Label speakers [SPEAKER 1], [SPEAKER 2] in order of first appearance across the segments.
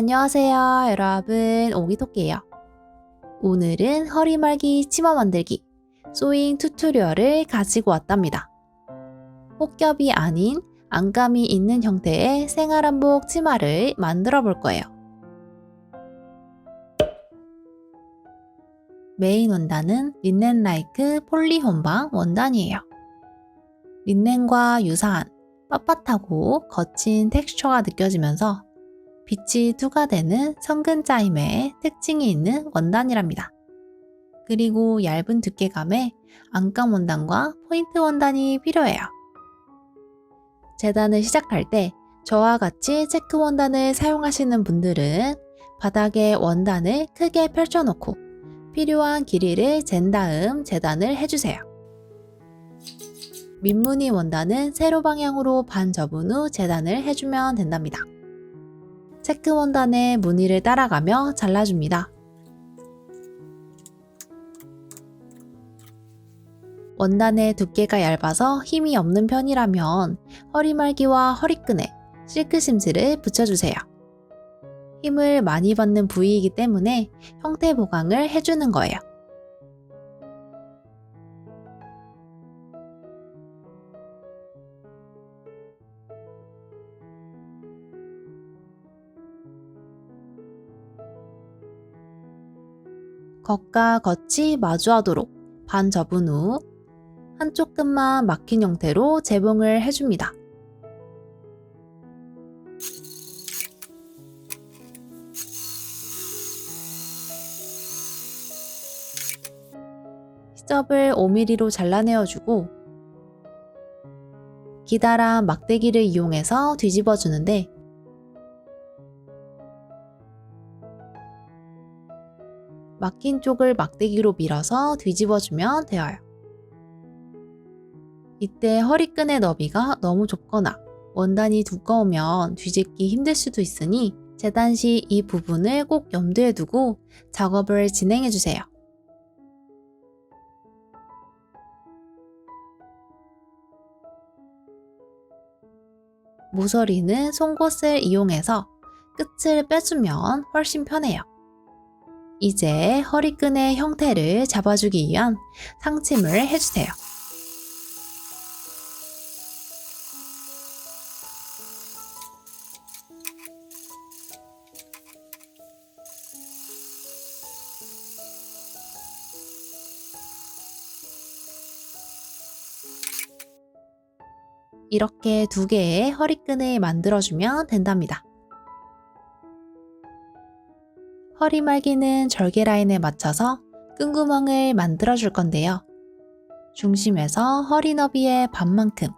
[SPEAKER 1] 안녕하세요, 여러분. 오기토끼예요. 오늘은 허리말기 치마 만들기 소잉 튜토리얼을 가지고 왔답니다. 혹겹이 아닌 안감이 있는 형태의 생활한복 치마를 만들어 볼 거예요. 메인 원단은 린넨라이크 폴리혼방 원단이에요. 린넨과 유사한 빳빳하고 거친 텍스처가 느껴지면서 빛이 투과되는 성근 짜임의 특징이 있는 원단이랍니다. 그리고 얇은 두께감의 안감 원단과 포인트 원단이 필요해요. 재단을 시작할 때 저와 같이 체크 원단을 사용하시는 분들은 바닥에 원단을 크게 펼쳐놓고 필요한 길이를 잰 다음 재단을 해주세요. 밑무늬 원단은 세로 방향으로 반 접은 후 재단을 해주면 된답니다. 체크 원단의 무늬를 따라가며 잘라줍니다. 원단의 두께가 얇아서 힘이 없는 편이라면 허리말기와 허리끈에 실크 심지를 붙여주세요. 힘을 많이 받는 부위이기 때문에 형태 보강을 해주는 거예요. 겉과 겉이 마주하도록 반 접은 후 한쪽 끝만 막힌 형태로 재봉을 해줍니다. 시접을 5mm로 잘라내어주고 기다란 막대기를 이용해서 뒤집어주는데 막힌 쪽을 막대기로 밀어서 뒤집어주면 되어요. 이때 허리끈의 너비가 너무 좁거나 원단이 두꺼우면 뒤집기 힘들 수도 있으니 재단 시 이 부분을 꼭 염두에 두고 작업을 진행해주세요. 모서리는 송곳을 이용해서 끝을 빼주면 훨씬 편해요. 이제 허리끈의 형태를 잡아주기 위한 상침을 해주세요. 이렇게 2개의 허리끈을 만들어주면 된답니다. 허리말기는 절개 라인에 맞춰서 끈구멍을 만들어줄 건데요. 중심에서 허리 너비의 반만큼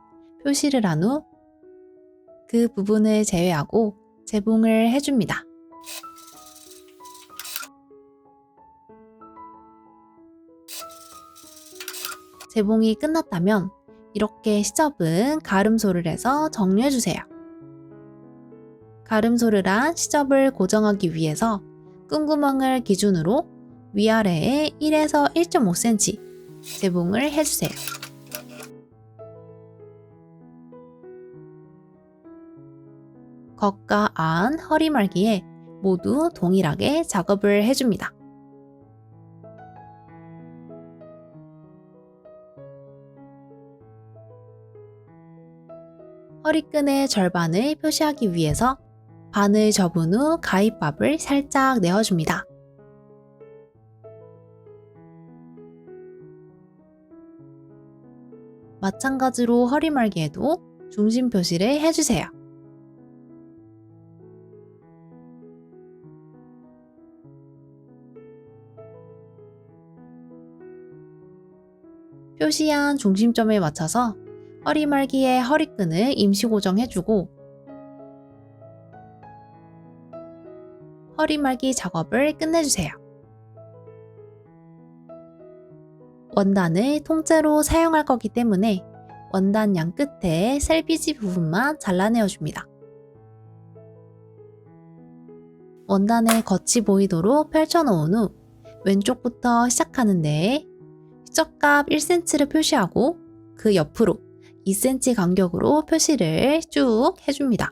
[SPEAKER 1] 표시를 한 후 그 부분을 제외하고 재봉을 해줍니다. 재봉이 끝났다면 이렇게 시접은 가름소를 해서 정리해주세요. 가름소를 한 시접을 고정하기 위해서 끈구멍을 기준으로 위아래에 1에서 1.5cm 재봉을 해주세요. 겉과 안 허리말기에 모두 동일하게 작업을 해줍니다. 허리끈의 절반을 표시하기 위해서 반을 접은 후 가위밥을 살짝 내어줍니다. 마찬가지로 허리말기에도 중심 표시를 해주세요. 표시한 중심점에 맞춰서 허리말기의 허리끈을 임시 고정해주고 허리말기 작업을 끝내주세요. 원단을 통째로 사용할 거기 때문에 원단 양 끝에 셀비지 부분만 잘라내어줍니다. 원단의 겉이 보이도록 펼쳐놓은 후 왼쪽부터 시작하는데 시접값 1cm를 표시하고 그 옆으로 2cm 간격으로 표시를 쭉 해줍니다.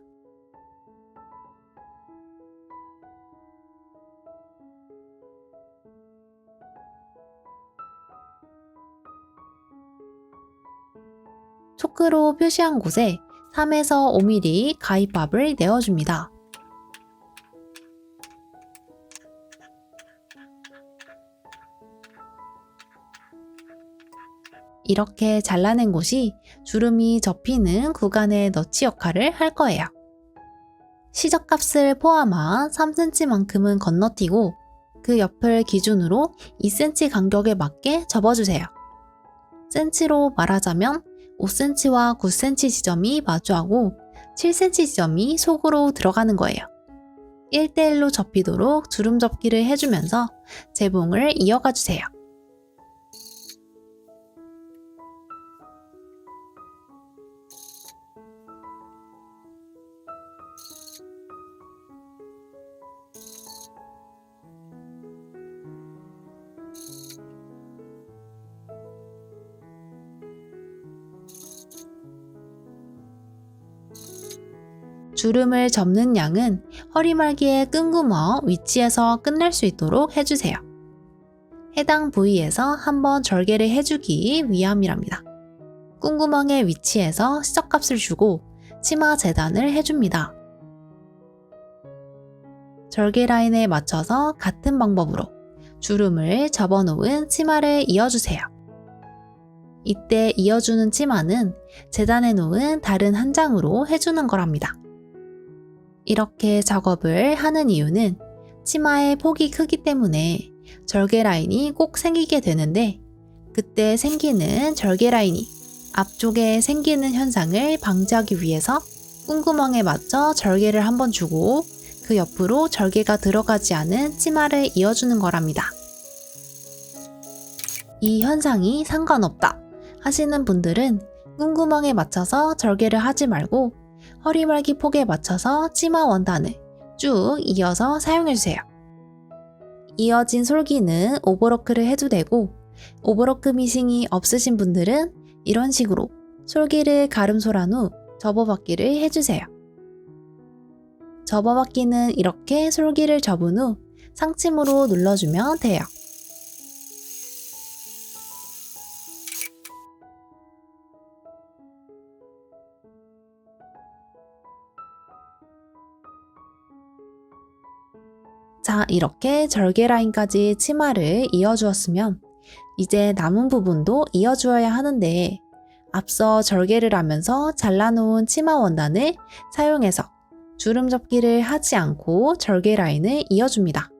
[SPEAKER 1] 초크로 표시한 곳에 3에서 5mm 가위밥을 내어줍니다. 이렇게 잘라낸 곳이 주름이 접히는 구간의 너치 역할을 할 거예요. 시접값을 포함한 3cm만큼은 건너뛰고 그 옆을 기준으로 2cm 간격에 맞게 접어주세요. 센치로 말하자면 5cm와 9cm 지점이 마주하고 7cm 지점이 속으로 들어가는 거예요. 1대1로 접히도록 주름 접기를 해주면서 재봉을 이어가 주세요. 주름을 접는 양은 허리말기의 끈구멍 위치에서 끝낼 수 있도록 해주세요. 해당 부위에서 한번 절개를 해주기 위함이랍니다. 끈구멍의 위치에서 시접값을 주고 치마 재단을 해줍니다. 절개 라인에 맞춰서 같은 방법으로 주름을 접어놓은 치마를 이어주세요. 이때 이어주는 치마는 재단해놓은 다른 한 장으로 해주는 거랍니다. 이렇게 작업을 하는 이유는 치마의 폭이 크기 때문에 절개 라인이 꼭 생기게 되는데 그때 생기는 절개 라인이 앞쪽에 생기는 현상을 방지하기 위해서 끈구멍에 맞춰 절개를 한번 주고 그 옆으로 절개가 들어가지 않은 치마를 이어주는 거랍니다. 이 현상이 상관없다 하시는 분들은 끈구멍에 맞춰서 절개를 하지 말고 허리말기 폭에 맞춰서 치마 원단을 쭉 이어서 사용해주세요. 이어진 솔기는 오버로크를 해도 되고 오버로크 미싱이 없으신 분들은 이런 식으로 솔기를 가름솔한 후 접어받기를 해주세요. 접어받기는 이렇게 솔기를 접은 후 상침으로 눌러주면 돼요. 자, 이렇게 절개 라인까지 치마를 이어주었으면 이제 남은 부분도 이어주어야 하는데 앞서 절개를 하면서 잘라놓은 치마 원단을 사용해서 주름 접기를 하지 않고 절개 라인을 이어줍니다.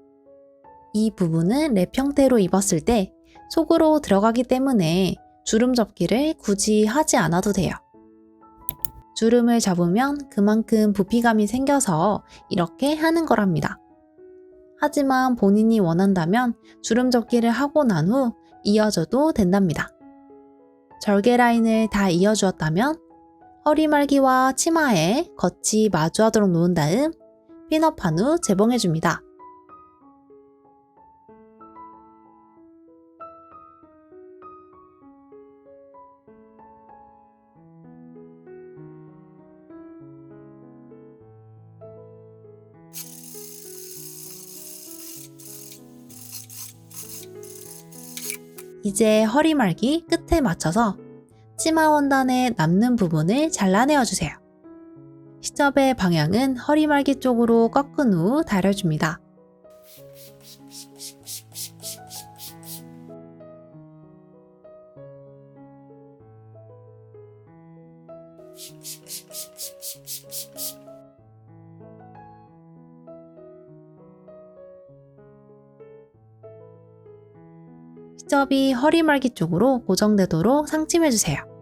[SPEAKER 1] 이 부분은 랩 형태로 입었을 때 속으로 들어가기 때문에 주름 접기를 굳이 하지 않아도 돼요. 주름을 접으면 그만큼 부피감이 생겨서 이렇게 하는 거랍니다. 하지만 본인이 원한다면 주름 접기를 하고 난 후 이어줘도 된답니다. 절개 라인을 다 이어주었다면 허리말기와 치마에 겉이 마주하도록 놓은 다음 핀업한 후 재봉해줍니다. 이제 허리말기 끝에 맞춰서 치마 원단에 남는 부분을 잘라내어 주세요. 시접의 방향은 허리말기 쪽으로 꺾은 후 다려줍니다. 시접이 허리말기 쪽으로 고정되도록 상침해주세요.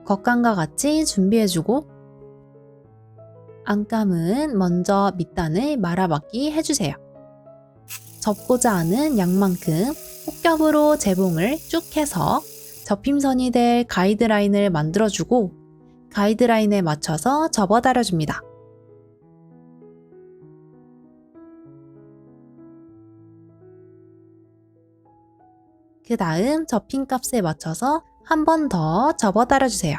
[SPEAKER 1] 겉감과 같이 준비해주고 안감은 먼저 밑단을 말아받기 해주세요. 접고자 하는 양만큼 혹겹으로 재봉을 쭉 해서 접힘선이 될 가이드라인을 만들어주고 가이드라인에 맞춰서 접어 다려줍니다. 그 다음 접힌 값에 맞춰서 한 번 더 접어 달아주세요.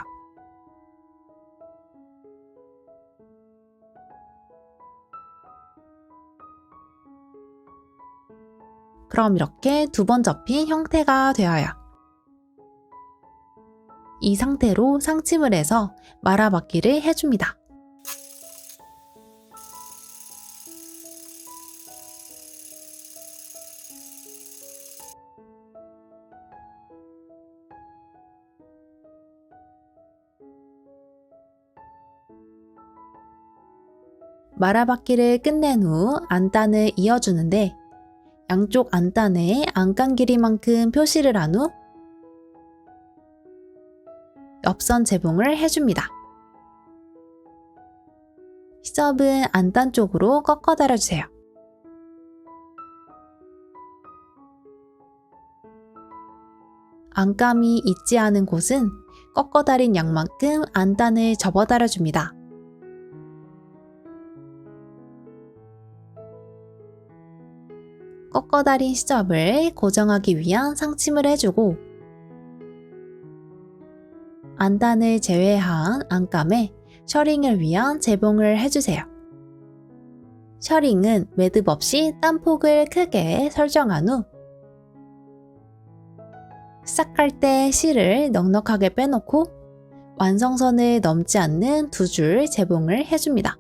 [SPEAKER 1] 그럼 이렇게 두 번 접힌 형태가 되어요. 이 상태로 상침을 해서 말아받기를 해줍니다. 말아받기를 끝낸 후 안단을 이어주는데 양쪽 안단에 안간 길이만큼 표시를 한 후 옆선 재봉을 해줍니다. 시접은 안단 쪽으로 꺾어 달아주세요. 안감이 있지 않은 곳은 꺾어 달인 양만큼 안단을 접어 달아줍니다. 꺾어 달인 시접을 고정하기 위한 상침을 해주고 안단을 제외한 안감에 셔링을 위한 재봉을 해주세요. 셔링은 매듭 없이 땀폭을 크게 설정한 후 시작할 때 실을 넉넉하게 빼놓고 완성선을 넘지 않는 두 줄 재봉을 해줍니다.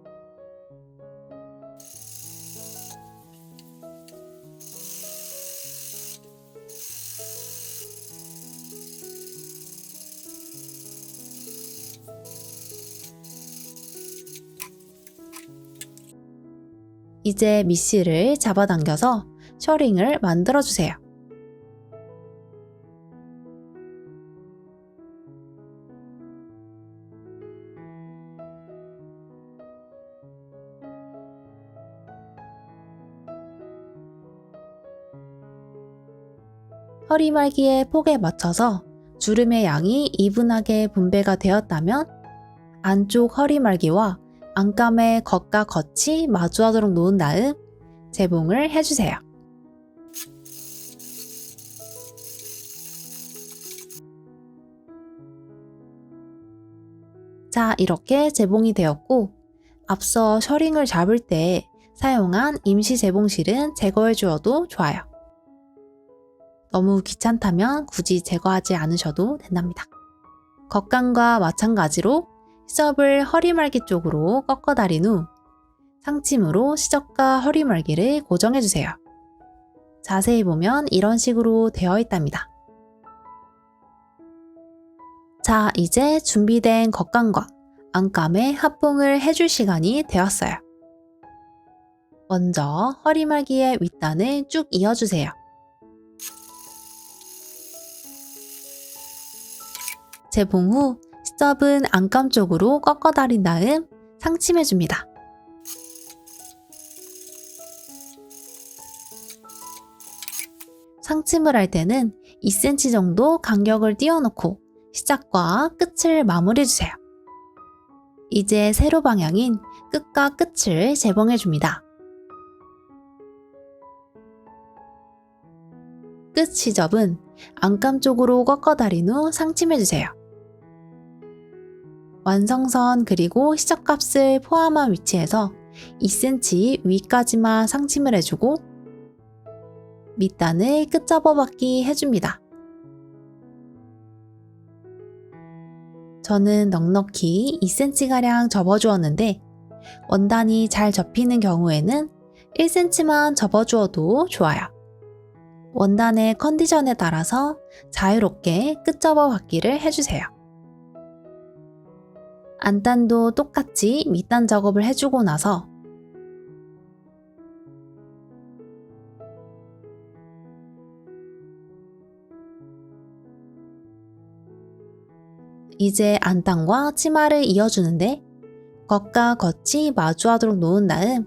[SPEAKER 1] 이제 밑실을 잡아당겨서 셔링을 만들어주세요. 허리말기의 폭에 맞춰서 주름의 양이 이분하게 분배가 되었다면 안쪽 허리말기와 안감의 겉과 겉이 마주하도록 놓은 다음 재봉을 해주세요. 자, 이렇게 재봉이 되었고 앞서 셔링을 잡을 때 사용한 임시 재봉실은 제거해 주어도 좋아요. 너무 귀찮다면 굳이 제거하지 않으셔도 된답니다. 겉감과 마찬가지로 시접을 허리말기 쪽으로 꺾어 달인 후 상침으로 시접과 허리말기를 고정해주세요. 자세히 보면 이런 식으로 되어 있답니다. 자, 이제 준비된 겉감과 안감의 합봉을 해줄 시간이 되었어요. 먼저 허리말기의 윗단을 쭉 이어주세요. 재봉 후 시접은 안감 쪽으로 꺾어 달인 다음 상침해줍니다. 상침을 할 때는 2cm 정도 간격을 띄워놓고 시작과 끝을 마무리해주세요. 이제 세로 방향인 끝과 끝을 재봉해줍니다. 끝 시접은 안감 쪽으로 꺾어 달인 후 상침해주세요. 완성선 그리고 시접값을 포함한 위치에서 2cm 위까지만 상침을 해주고 밑단을 끝 접어받기 해줍니다. 저는 넉넉히 2cm가량 접어주었는데 원단이 잘 접히는 경우에는 1cm만 접어주어도 좋아요. 원단의 컨디션에 따라서 자유롭게 끝 접어받기를 해주세요. 안단도 똑같이 밑단 작업을 해주고 나서 이제 안단과 치마를 이어주는데 겉과 겉이 마주하도록 놓은 다음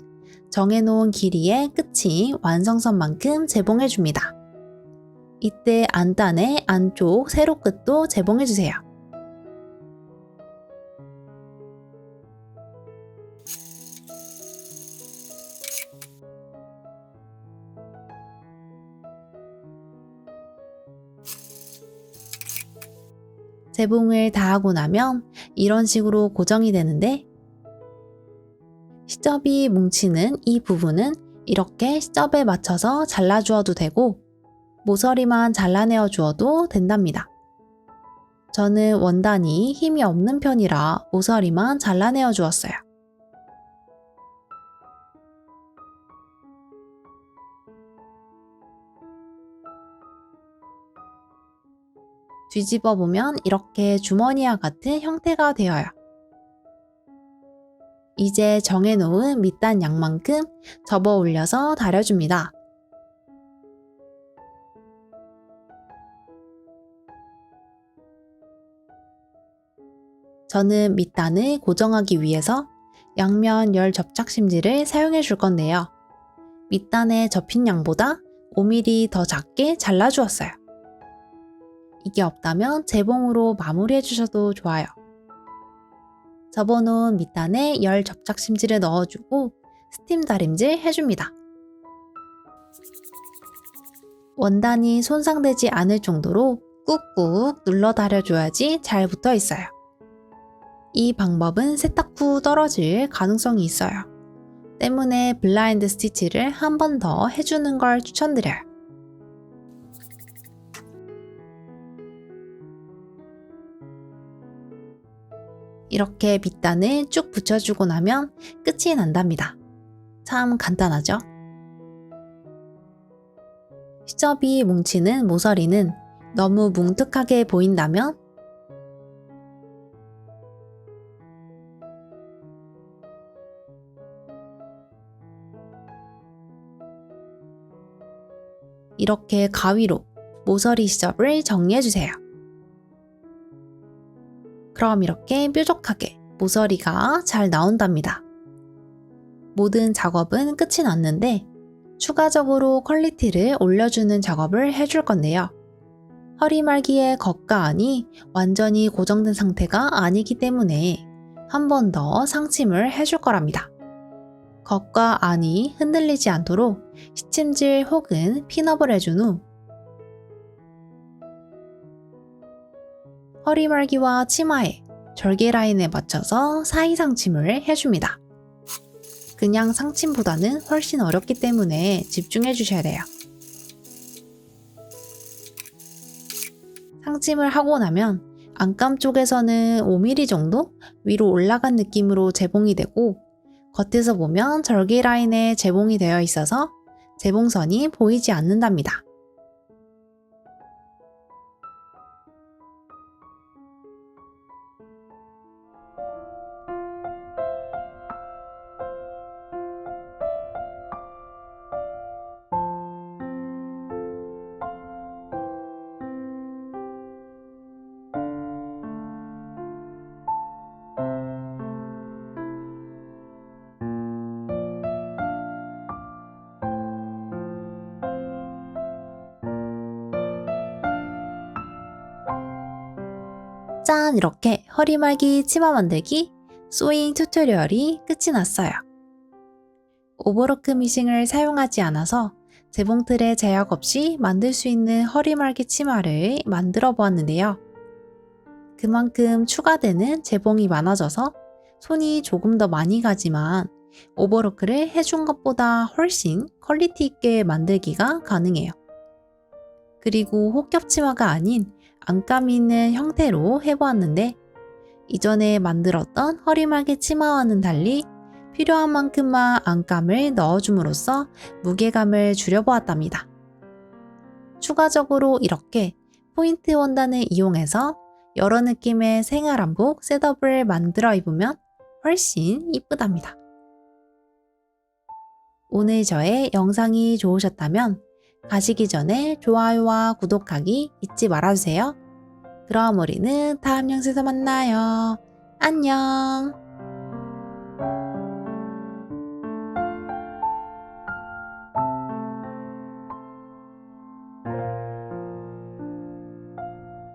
[SPEAKER 1] 정해놓은 길이의 끝이 완성선만큼 재봉해줍니다. 이때 안단의 안쪽 세로 끝도 재봉해주세요. 재봉을 다 하고 나면 이런 식으로 고정이 되는데, 시접이 뭉치는 이 부분은 이렇게 시접에 맞춰서 잘라주어도 되고 모서리만 잘라내어 주어도 된답니다. 저는 원단이 힘이 없는 편이라 모서리만 잘라내어 주었어요. 뒤집어 보면 이렇게 주머니와 같은 형태가 되어요. 이제 정해놓은 밑단 양만큼 접어 올려서 다려줍니다. 저는 밑단을 고정하기 위해서 양면 열 접착심지를 사용해 줄 건데요. 밑단에 접힌 양보다 5mm 더 작게 잘라주었어요. 이게 없다면 재봉으로 마무리해 주셔도 좋아요. 접어놓은 밑단에 열 접착심지를 넣어주고 스팀 다림질 해줍니다. 원단이 손상되지 않을 정도로 꾹꾹 눌러 다려줘야지 잘 붙어 있어요. 이 방법은 세탁 후 떨어질 가능성이 있어요. 때문에 블라인드 스티치를 한 번 더 해주는 걸 추천드려요. 이렇게 밑단을 쭉 붙여주고 나면 끝이 난답니다. 참 간단하죠? 시접이 뭉치는 모서리는 너무 뭉툭하게 보인다면 이렇게 가위로 모서리 시접을 정리해주세요. 그럼 이렇게 뾰족하게 모서리가 잘 나온답니다. 모든 작업은 끝이 났는데 추가적으로 퀄리티를 올려주는 작업을 해줄 건데요. 허리말기의 겉과 안이 완전히 고정된 상태가 아니기 때문에 한 번 더 상침을 해줄 거랍니다. 겉과 안이 흔들리지 않도록 시침질 혹은 핀업을 해준 후 허리말기와 치마의 절개 라인에 맞춰서 사이 상침을 해줍니다. 그냥 상침보다는 훨씬 어렵기 때문에 집중해 주셔야 돼요. 상침을 하고 나면 안감 쪽에서는 5mm 정도 위로 올라간 느낌으로 재봉이 되고 겉에서 보면 절개 라인에 재봉이 되어 있어서 재봉선이 보이지 않는답니다. 짠! 이렇게 허리말기 치마 만들기 소잉 튜토리얼이 끝이 났어요. 오버로크 미싱을 사용하지 않아서 재봉틀에 제약 없이 만들 수 있는 허리말기 치마를 만들어 보았는데요. 그만큼 추가되는 재봉이 많아져서 손이 조금 더 많이 가지만 오버로크를 해준 것보다 훨씬 퀄리티 있게 만들기가 가능해요. 그리고 혹겹 치마가 아닌 안감이 있는 형태로 해보았는데 이전에 만들었던 허리말기 치마와는 달리 필요한 만큼만 안감을 넣어줌으로써 무게감을 줄여보았답니다. 추가적으로 이렇게 포인트 원단을 이용해서 여러 느낌의 생활한복 셋업을 만들어 입으면 훨씬 이쁘답니다. 오늘 저의 영상이 좋으셨다면 가시기 전에 좋아요와 구독하기 잊지 말아주세요. 그럼 우리는 다음 영상에서 만나요. 안녕!